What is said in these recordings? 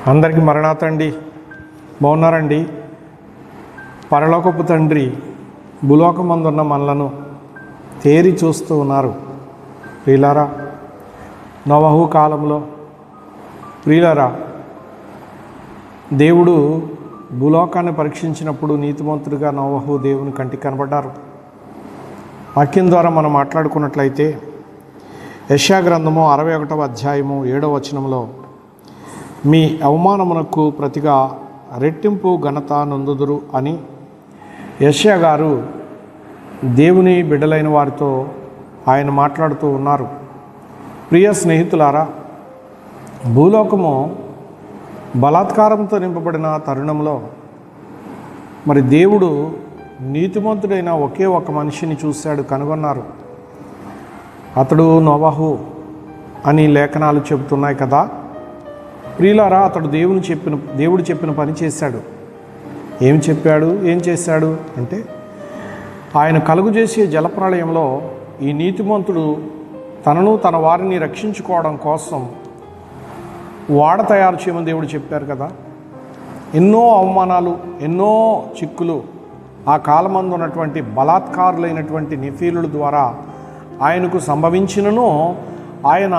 అందరికీ మరణాతండి. బాగున్నారండి? పరలోకపు తండ్రి భూలోకమందున్న మనలను తేరి చూస్తూ ఉన్నారు. ప్రియులారా, నోవహు కాలంలో ప్రియులారా, దేవుడు భూలోకాన్ని పరీక్షించినప్పుడు నీతిమంతుడిగా నోవహు దేవుని కంటికి కనబడ్డారు. వాక్యం ద్వారా మనం మాట్లాడుకున్నట్లయితే యెషయా గ్రంథము 61వ అధ్యాయము 7వ వచనంలో, మీ అవమానమునకు ప్రతిగా రెట్టింపు ఘనత నొందుదురు అని యెషయా గారు దేవుని బిడ్డలైన వారితో ఆయన మాట్లాడుతూ ఉన్నారు. ప్రియ స్నేహితులారా, భూలోకము బలాత్కారంతో నింపబడిన తరుణంలో మరి దేవుడు నీతిమంతుడైన ఒకే ఒక మనిషిని చూశాడు, కనుగొన్నారు. అతడు నోవహు అని లేఖనాలు చెబుతున్నాయి కదా. ప్రియులారా, అతడు దేవుడు చెప్పిన పని చేశాడు. ఏం చెప్పాడు, ఏం చేశాడు అంటే, ఆయన కలుగు చేసే జలప్రళయంలో ఈ నీతిమంతుడు తనను తన వారిని రక్షించుకోవడం కోసం వాడ తయారు చేయమని దేవుడు చెప్పారు కదా. ఎన్నో అవమానాలు, ఎన్నో చిక్కులు ఆ కాలమందు ఉన్నటువంటి బలాత్కారులైనటువంటి నెఫీలుల ద్వారా ఆయనకు సంభవించినను ఆయన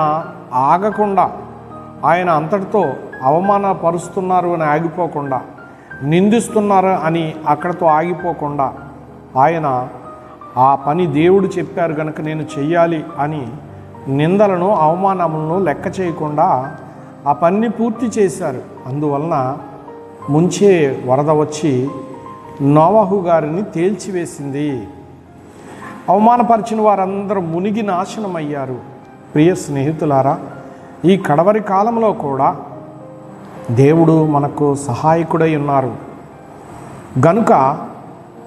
ఆగకుండా, ఆయన అంతటితో అవమానపరుస్తున్నారు అని ఆగిపోకుండా, నిందిస్తున్నారు అని అక్కడితో ఆగిపోకుండా, ఆయన ఆ పని దేవుడు చెప్పారు కనుక నేను చెయ్యాలి అని నిందలను అవమానములను లెక్క చేయకుండా ఆ పని పూర్తి చేశారు. అందువలన ముంచే వరద వచ్చి నోవహు గారిని తేల్చివేసింది. అవమానపరిచిన వారందరూ మునిగి నాశనమయ్యారు. ప్రియ స్నేహితులారా, ఈ కడవరి కాలంలో కూడా దేవుడు మనకు సహాయకుడై ఉన్నారు గనుక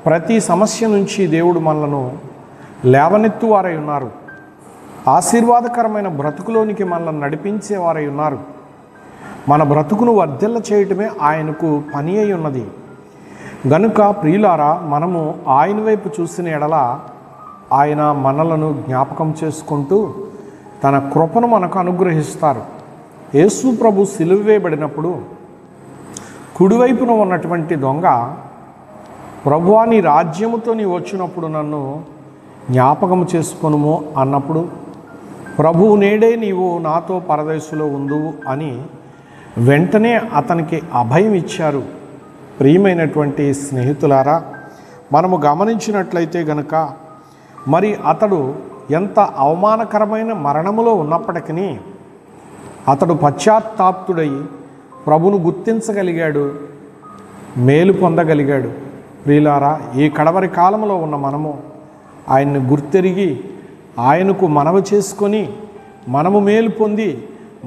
ప్రతి సమస్య నుంచి దేవుడు మనలను లేవనెత్తువారై ఉన్నారు. ఆశీర్వాదకరమైన బ్రతుకులోనికి మనల్ని నడిపించేవారై ఉన్నారు. మన బ్రతుకును వర్ధిల్ల చేయటమే ఆయనకు పని అయి ఉన్నది గనుక ప్రియులారా, మనము ఆయన వైపు చూసిన ఎడల ఆయన మనలను జ్ఞాపకం చేసుకుంటూ తన కృపను మనకు అనుగ్రహిస్తారు. యేసు ప్రభు సిలువ వేయబడినప్పుడు కుడివైపున ఉన్నటువంటి దొంగ, ప్రభువా నీ రాజ్యముతో నీ వచ్చినప్పుడు నన్ను జ్ఞాపకం చేసుకొనుము అన్నప్పుడు, ప్రభువు నేడే నీవు నాతో పరదేశులో ఉందువు అని వెంటనే అతనికి అభయం ఇచ్చారు. ప్రియమైనటువంటి స్నేహితులారా, మనము గమనించినట్లయితే గనుక మరి అతడు ఎంత అవమానకరమైన మరణములో ఉన్నప్పటికీ అతడు పశ్చాత్తాప్తుడై ప్రభును గుర్తించగలిగాడు, మేలు పొందగలిగాడు. ప్రియులారా, ఈ కడవరి కాలంలో ఉన్న మనము ఆయన్ని గుర్తెరిగి ఆయనకు మనవి చేసుకొని మనము మేలు పొంది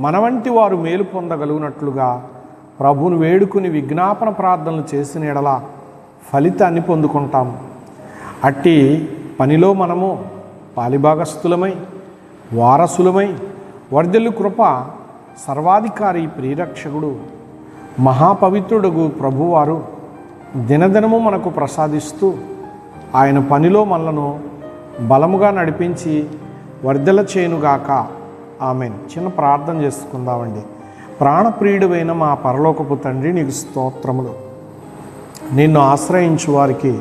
మన వంటి వారు మేలు పొందగలుగునట్లుగా ప్రభువును వేడుకుని విజ్ఞాపన ప్రార్థనలు చేసిన ఎడల ఫలితాన్ని పొందుకుంటాము. అట్టి పనిలో మనము పాలిభాగస్థులమై వారసులమై వర్ధిల్లు కృప సర్వాధికారి ప్రియరక్షకుడు మహాపవిత్రుడుగు ప్రభువారు దినదినము మనకు ప్రసాదిస్తూ ఆయన పనిలో మనలను బలముగా నడిపించి వర్ధిల్ల చేయునుగాక. ఆమేన్. చిన్న ప్రార్థన చేసుకుందామండి. ప్రాణప్రియుడైన మా పరలోకపు తండ్రి, నీకు స్తోత్రములు. నిన్ను ఆశ్రయించు వారికి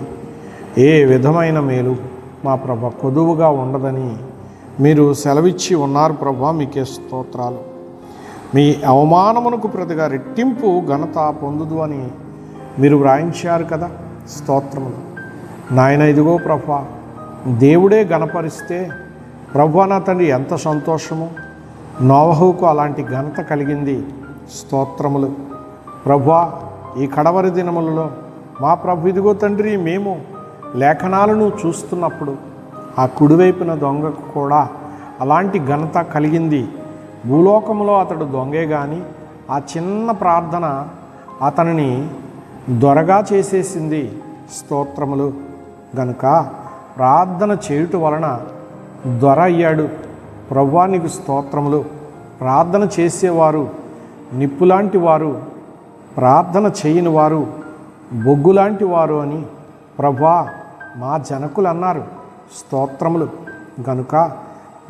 ఏ విధమైన మేలు మా ప్రభ కొదువుగా ఉండదని మీరు సెలవిచ్చి ఉన్నారు ప్రభా. మీకే స్తోత్రాలు. మీ అవమానమునకు ప్రతిగా రెట్టింపు ఘనత పొందుదు అని మీరు వ్రాయించారు కదా. స్తోత్రములు నాయన. ఇదిగో ప్రభా, దేవుడే ఘనపరిస్తే ప్రభా నా తండ్రి ఎంత సంతోషము. నోవహుకు అలాంటి ఘనత కలిగింది. స్తోత్రములు ప్రభా. ఈ కడవరి దినములలో మా ప్రభు ఇదిగో తండ్రి, మేము లేఖనాలను చూస్తున్నప్పుడు ఆ కుడివైపున దొంగకు కూడా అలాంటి ఘనత కలిగింది. భూలోకంలో అతడు దొంగే కానీ ఆ చిన్న ప్రార్థన అతనిని దొరగా చేసేసింది. స్తోత్రములు. గనుక ప్రార్థన చేయుట వలన దొర అయ్యాడు. ప్రభువా నీకు స్తోత్రములు. ప్రార్థన చేసేవారు నిప్పులాంటి వారు, ప్రార్థన చేయని వారు బొగ్గులాంటి వారు అని ప్రభువా మా జనకులు అన్నారు. స్తోత్రములు. గనుక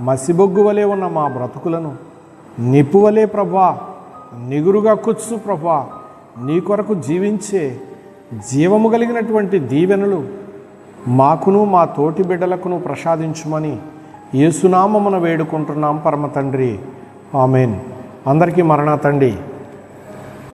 మసిబొగ్గు వలె ఉన్న మా బ్రతుకులను నిప్పువలే ప్రభువా నిగురుగా కూర్చు ప్రభువా, నీ కొరకు జీవించే జీవము కలిగినటువంటి దీవెనలు మాకును మా తోటి బిడ్డలకును ప్రసాదించుమని యేసునామమున వేడుకుంటున్నాం పరమ తండ్రి. ఆమెన్. అందరికీ మరణాతండి.